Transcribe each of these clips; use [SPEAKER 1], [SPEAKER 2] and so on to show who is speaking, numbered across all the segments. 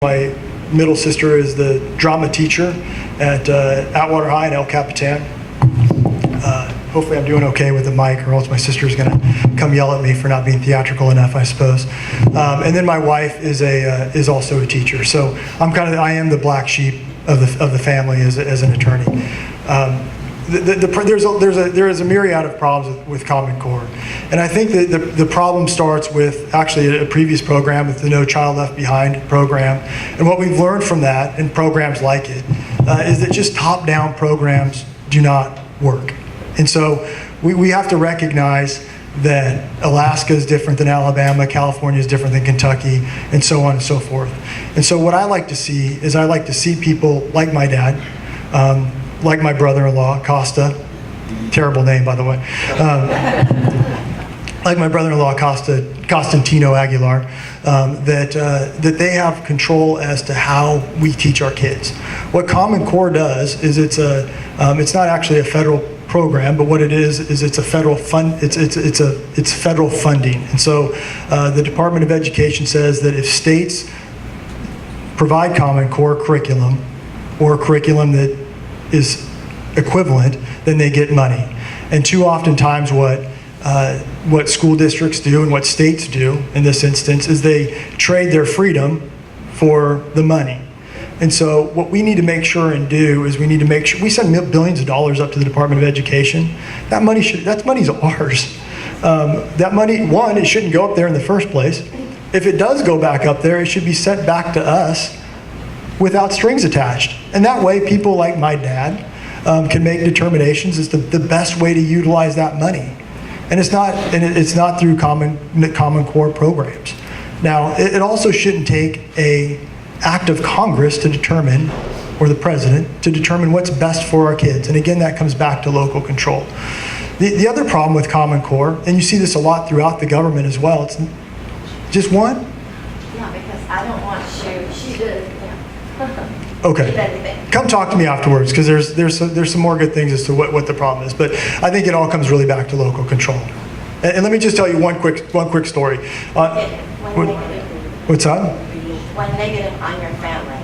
[SPEAKER 1] My middle sister is the drama teacher at Atwater High in El Capitan. Hopefully I'm doing okay with the mic, or else my sister's going to come yell at me for not being theatrical enough, I suppose. And then my wife is also a teacher, so I am the black sheep of the family as an attorney. There is a myriad of problems with Common Core, and I think that the problem starts with actually a previous program, with the No Child Left Behind program. And what we've learned from that, and programs like it, is that just top-down programs do not work. And so we have to recognize that Alaska is different than Alabama, California is different than Kentucky, and so on and so forth. And so what I like to see is I like to see people like my dad, like my brother-in-law, Costa, terrible name, by the way, like my brother-in-law, Costantino Aguilar, that they have control as to how we teach our kids. What Common Core does is it's not actually a federal program, but what it is it's a federal fund. It's federal funding, and so the Department of Education says that if states provide Common Core curriculum, or curriculum that is equivalent, then they get money. And too often times what school districts do and what states do in this instance is they trade their freedom for the money. And so what we need to make sure and do is we need to make sure we send billions of dollars up to the Department of Education. That money's ours. That money, one, it shouldn't go up there in the first place. If it does go back up there, it should be sent back to us without strings attached. And that way people like my dad can make determinations as to the best way to utilize that money. And it's not through Common Core programs. Now, it also shouldn't take an act of Congress to determine, or the president, to determine what's best for our kids. And again, that comes back to local control. The other problem with Common Core, and you see this a lot throughout the government as well, it's just one?
[SPEAKER 2] Yeah, because I don't want she did.
[SPEAKER 1] Okay. Come talk to me afterwards, because there's some more good things as to what the problem is. But I think it all comes really back to local control. And let me just tell you one quick story. What's that?
[SPEAKER 2] One negative on your family.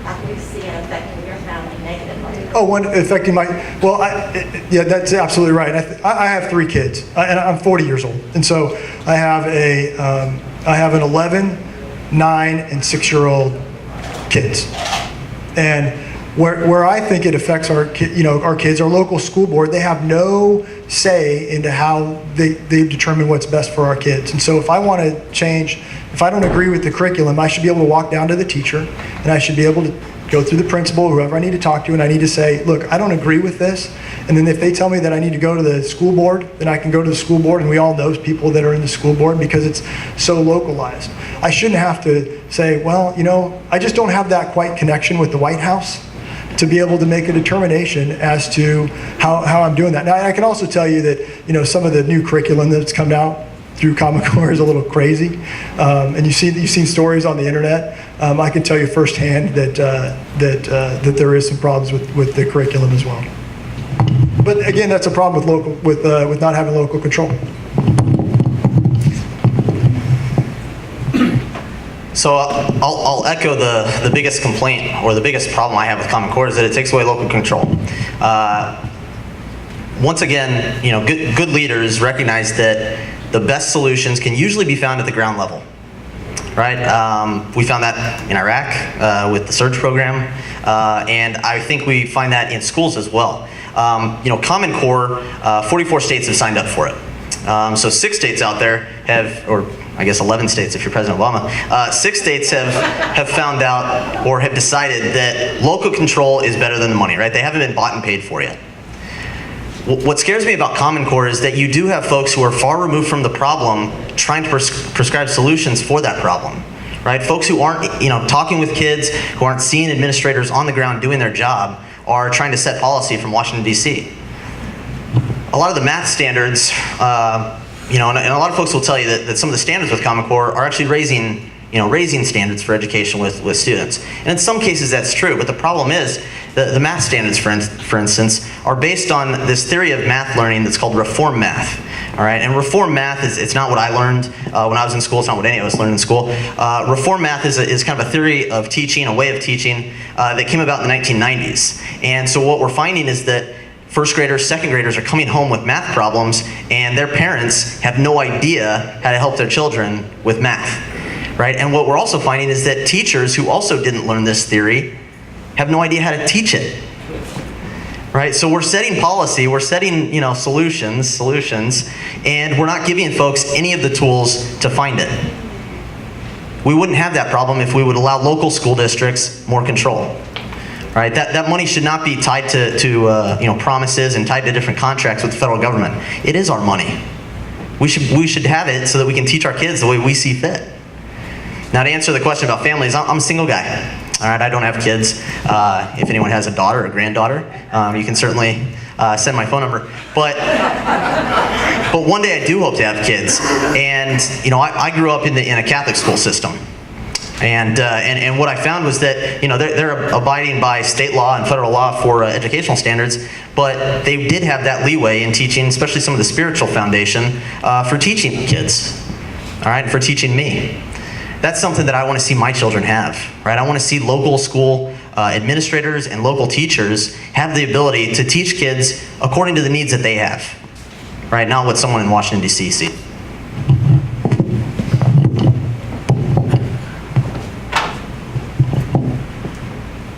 [SPEAKER 2] How do you see it affecting your family negatively?
[SPEAKER 1] Oh, one affecting my, well, yeah, that's absolutely right. I have 3 kids, and I'm 40 years old. And so I have an 11, 9, and 6-year-old kids. And where I think it affects our kids, our local school board, they have no say into how they determine what's best for our kids. And so if I want to change, if I don't agree with the curriculum, I should be able to walk down to the teacher, and I should be able to go through the principal, whoever I need to talk to, and I need to say, look, I don't agree with this. And then if they tell me that I need to go to the school board, then I can go to the school board, and we all know people that are in the school board because it's so localized. I shouldn't have to say, well, I just don't have that quite connection with the White House to be able to make a determination as to how I'm doing that. Now, I can also tell you that, some of the new curriculum that's come out through Common Core is a little crazy. And you've seen stories on the internet. I can tell you firsthand that there is some problems with the curriculum as well. But again, that's a problem with not having local control.
[SPEAKER 3] So I'll echo the biggest complaint, or the biggest problem I have with Common Core, is that it takes away local control. Once again, good leaders recognize that the best solutions can usually be found at the ground level, right? We found that in Iraq with the surge program, and I think we find that in schools as well. Common Core, 44 states have signed up for it. So 6 states out there have, or I guess 11 states if you're President Obama, 6 states have found out or have decided that local control is better than the money, right? They haven't been bought and paid for yet. What scares me about Common Core is that you do have folks who are far removed from the problem trying to prescribe solutions for that problem, right? Folks who aren't, talking with kids, who aren't seeing administrators on the ground doing their job, are trying to set policy from Washington, D.C. A lot of the math standards, and a lot of folks will tell you that some of the standards with Common Core are actually raising, raising standards for education with students. And in some cases that's true, but the problem is the math standards, for instance, are based on this theory of math learning that's called reform math. All right, and reform math it's not what I learned when I was in school. It's not what any of us learned in school. Reform math is kind of a theory of teaching, a way of teaching that came about in the 1990s. And so what we're finding is that first graders, second graders are coming home with math problems, and their parents have no idea how to help their children with math, right? And what we're also finding is that teachers who also didn't learn this theory have no idea how to teach it, right? So we're setting policy, we're setting solutions, and we're not giving folks any of the tools to find it. We wouldn't have that problem if we would allow local school districts more control. Right, that money should not be tied to promises and tied to different contracts with the federal government. It is our money. We should have it so that we can teach our kids the way we see fit. Now, to answer the question about families, I'm a single guy. All right, I don't have kids. If anyone has a daughter or a granddaughter, you can certainly send my phone number. But one day I do hope to have kids. And I grew up in a Catholic school system. And what I found was that they're abiding by state law and federal law for educational standards, but they did have that leeway in teaching, especially some of the spiritual foundation for teaching kids, all right, for teaching me. That's something that I want to see my children have, right? I want to see local school administrators and local teachers have the ability to teach kids according to the needs that they have, right? Not what someone in Washington, D.C. sees.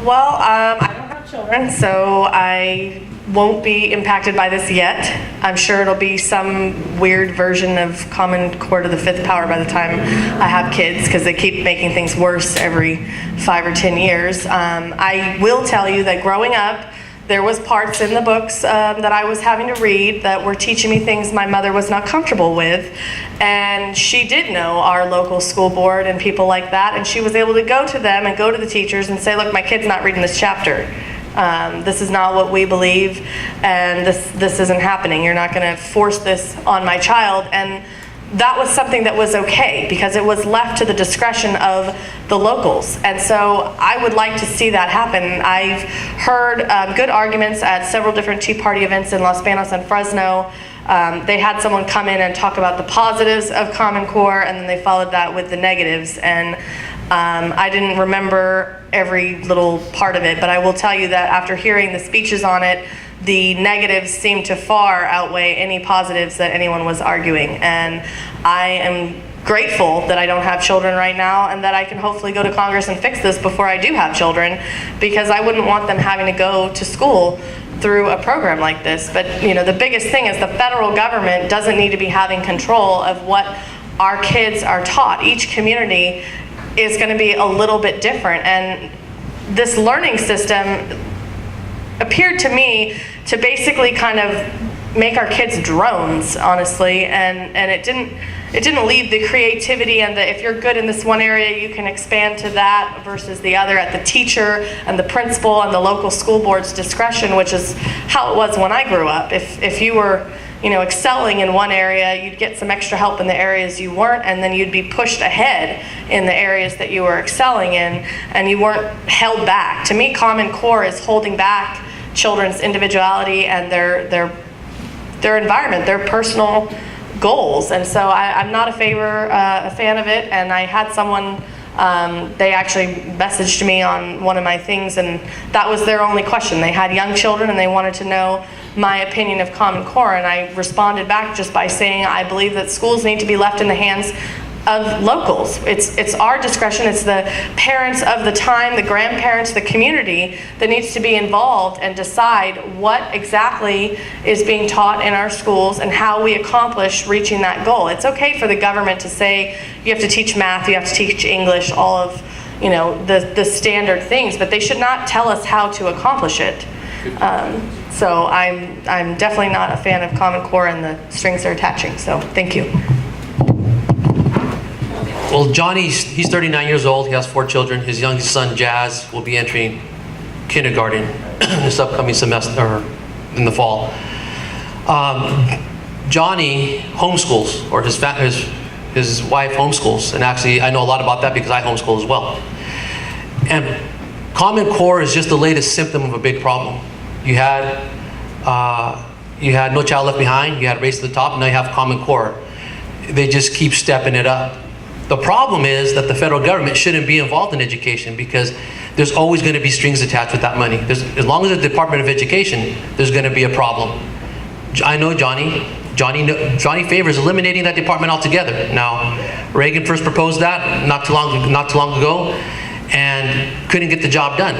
[SPEAKER 4] Well, I don't have children, so I won't be impacted by this yet. I'm sure it'll be some weird version of Common Core to the fifth power by the time I have kids, because they keep making things worse every 5 or 10 years. I will tell you that growing up, there was parts in the books that I was having to read that were teaching me things my mother was not comfortable with. And she did know our local school board and people like that, and she was able to go to them and go to the teachers and say, look, my kid's not reading this chapter. This is not what we believe, and this isn't happening. You're not going to force this on my child. And that was something that was okay, because it was left to the discretion of the locals. And so I would like to see that happen. I've heard good arguments at several different Tea Party events in Los Banos and Fresno. They had someone come in and talk about the positives of Common Core, and then they followed that with the negatives. And I didn't remember every little part of it, but I will tell you that after hearing the speeches on it, the negatives seem to far outweigh any positives that anyone was arguing. And I am grateful that I don't have children right now, and that I can hopefully go to Congress and fix this before I do have children, because I wouldn't want them having to go to school through a program like this. But the biggest thing is the federal government doesn't need to be having control of what our kids are taught. Each community is going to be a little bit different, and this learning system appeared to me to basically kind of make our kids drones, honestly, and it didn't leave the creativity and if you're good in this one area, you can expand to that versus the other at the teacher and the principal and the local school board's discretion, which is how it was when I grew up. If you were excelling in one area, you'd get some extra help in the areas you weren't, and then you'd be pushed ahead in the areas that you were excelling in, and you weren't held back. To me, Common Core is holding back children's individuality and their environment, their personal goals. And so I'm not a fan of it. And I had someone, they actually messaged me on one of my things, and that was their only question. They had young children and they wanted to know my opinion of Common Core, and I responded back just by saying I believe that schools need to be left in the hands of locals. It's our discretion. It's the parents of the time, the grandparents, the community that needs to be involved and decide what exactly is being taught in our schools and how we accomplish reaching that goal. It's okay for the government to say you have to teach math, you have to teach English, all of the standard things, but they should not tell us how to accomplish it. So I'm definitely not a fan of Common Core and the strings they're attaching. So thank you.
[SPEAKER 5] Well, he's 39 years old. He has 4 children. His youngest son, Jazz, will be entering kindergarten this upcoming semester, or in the fall. Johnny homeschools, or his His wife homeschools, and actually I know a lot about that because I homeschool as well. And Common Core is just the latest symptom of a big problem. You had No Child Left Behind, you had Race to the Top, and now you have Common Core. They just keep stepping it up. The problem is that the federal government shouldn't be involved in education because there's always going to be strings attached with that money. As long as the Department of Education, there's going to be a problem. I know Johnny favors eliminating that department altogether. Now, Reagan first proposed that not too long ago, and couldn't get the job done.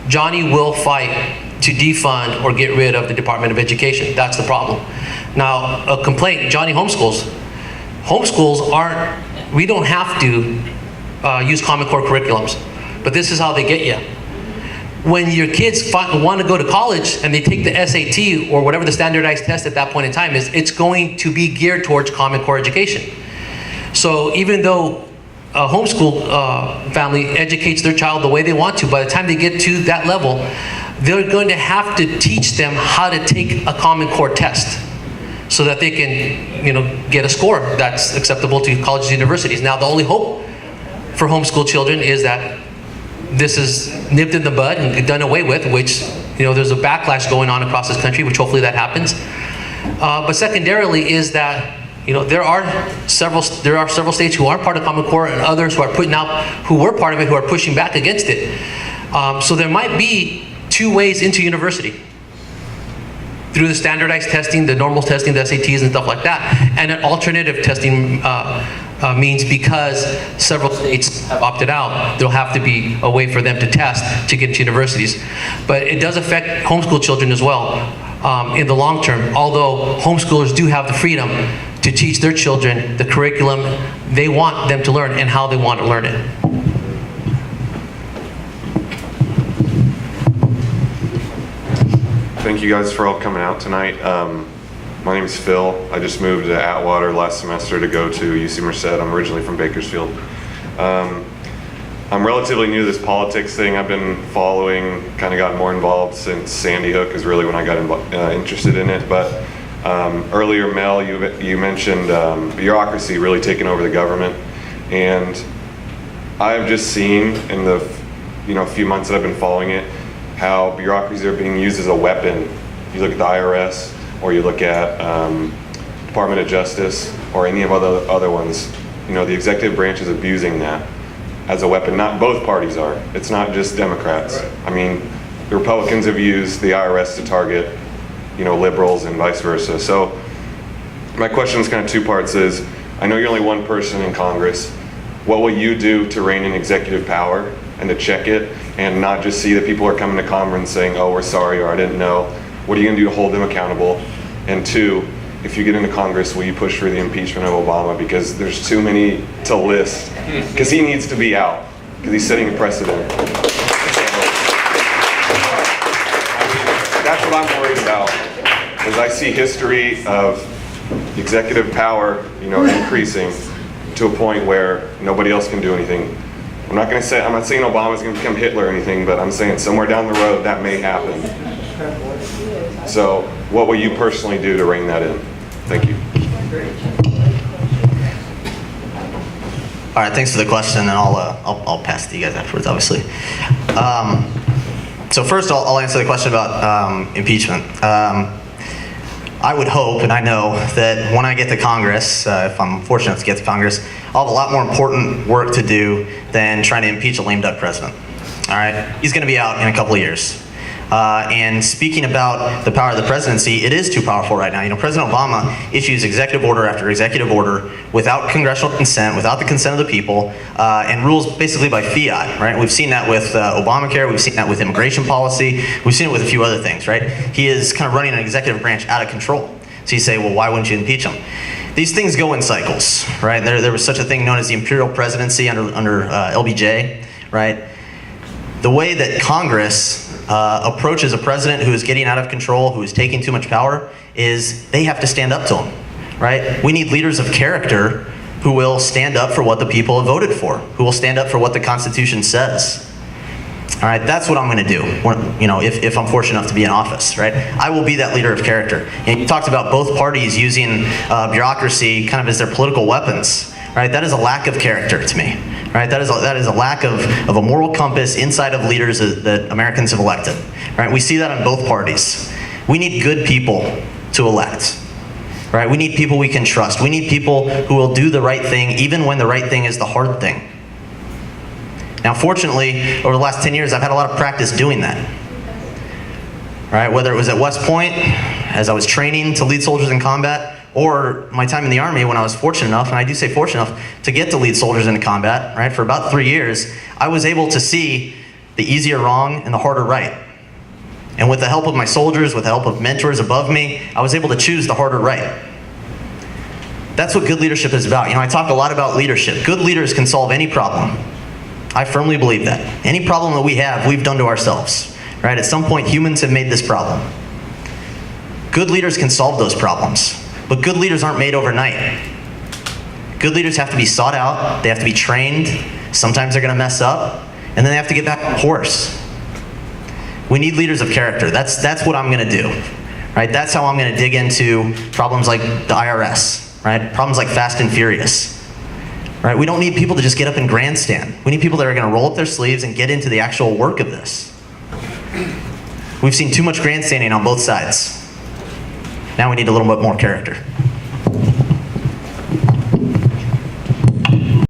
[SPEAKER 5] Johnny will fight to defund or get rid of the Department of Education. That's the problem. Now, a complaint: Johnny homeschools. Homeschools aren't. We don't have to use Common Core curriculums, but this is how they get you. When your kids want to go to college and they take the SAT or whatever the standardized test at that point in time is, it's going to be geared towards Common Core education. So even though a homeschool family educates their child the way they want to, by the time they get to that level, they're going to have to teach them how to take a Common Core test so that they can, get a score that's acceptable to colleges and universities. Now, the only hope for homeschool children is that this is nipped in the bud and done away with, which, there's a backlash going on across this country, which hopefully that happens. But secondarily is that, there are several states who aren't part of Common Core and others who are who were part of it, who are pushing back against it. So there might be two ways into university: through the standardized testing, the normal testing, the SATs and stuff like that, and an alternative testing means because several states have opted out, there'll have to be a way for them to test to get into universities. But it does affect homeschool children as well in the long term, although homeschoolers do have the freedom to teach their children the curriculum they want them to learn and how they want to learn it.
[SPEAKER 6] Thank you guys for all coming out tonight. My name is Phil. I just moved to Atwater last semester to go to UC Merced. I'm originally from Bakersfield. I'm relatively new to this politics thing. I've been following, kind of gotten more involved since Sandy Hook is really when I got interested in it. But earlier, Mel, you mentioned bureaucracy really taking over the government. And I've just seen in the few months that I've been following it, how bureaucracies are being used as a weapon. You look at the IRS, or you look at Department of Justice, or any of other ones. The executive branch is abusing that as a weapon. Not both parties are. It's not just Democrats. I mean, the Republicans have used the IRS to target, liberals and vice versa. So my question is kind of two parts. Is I know you're only one person in Congress. What will you do to rein in executive power and to check it, and not just see that people are coming to conference saying, "Oh, we're sorry," or "I didn't know"? What are you going to do to hold them accountable? And two, if you get into Congress, will you push for the impeachment of Obama? Because there's too many to list. Because he needs to be out. Because he's setting a precedent. That's what I'm worried about. Is I see history of executive power, increasing to a point where nobody else can do anything. I'm not saying Obama's going to become Hitler or anything, but I'm saying somewhere down the road that may happen. So, what will you personally do to rein that in? Thank you.
[SPEAKER 3] All right, thanks for the question, and I'll pass it to you guys afterwards, obviously. So first, I'll answer the question about impeachment. I would hope, and I know, that when I get to Congress, if I'm fortunate to get to Congress, I'll have a lot more important work to do than trying to impeach a lame duck president. All right, he's going to be out in a couple of years. And speaking about the power of the presidency, it is too powerful right now. President Obama issues executive order after executive order without congressional consent, without the consent of the people, and rules basically by fiat, right? We've seen that with Obamacare, we've seen that with immigration policy, we've seen it with a few other things, right? He is kind of running an executive branch out of control. So you say, well, why wouldn't you impeach him? These things go in cycles, right? There was such a thing known as the imperial presidency under LBJ, right? The way that Congress approaches a president who is getting out of control, who is taking too much power, is they have to stand up to him, right? We need leaders of character who will stand up for what the people have voted for, who will stand up for what the Constitution says. All right, that's what I'm going to do, if I'm fortunate enough to be in office, right? I will be that leader of character. And you talked about both parties using bureaucracy kind of as their political weapons. right? That is a lack of character to me, right? That is a lack of a moral compass inside of leaders that Americans have elected, right? We see that on both parties. We need good people to elect, right? We need people we can trust. We need people who will do the right thing even when the right thing is the hard thing. Now, fortunately, over the last 10 years, I've had a lot of practice doing that, right? Whether it was at West Point, as I was training to lead soldiers in combat, or my time in the Army when I was fortunate enough, and I do say fortunate enough, to get to lead soldiers into combat, right? For about 3 years, I was able to see the easier wrong and the harder right. And with the help of my soldiers, with the help of mentors above me, I was able to choose the harder right. That's what good leadership is about. You know, I talk a lot about leadership. Good leaders can solve any problem. I firmly believe that. Any problem that we have, we've done to ourselves, right? At some point, humans have made this problem. Good leaders can solve those problems, but good leaders aren't made overnight. Good leaders have to be sought out, they have to be trained, sometimes they're gonna mess up, and then they have to get back on the horse. We need leaders of character. That's what I'm gonna do, right? That's how I'm gonna dig into problems like the IRS, right? Problems like Fast and Furious. Right? We don't need people to just get up and grandstand. We need people that are going to roll up their sleeves and get into the actual work of this. We've seen too much grandstanding on both sides. Now we need a little bit more character.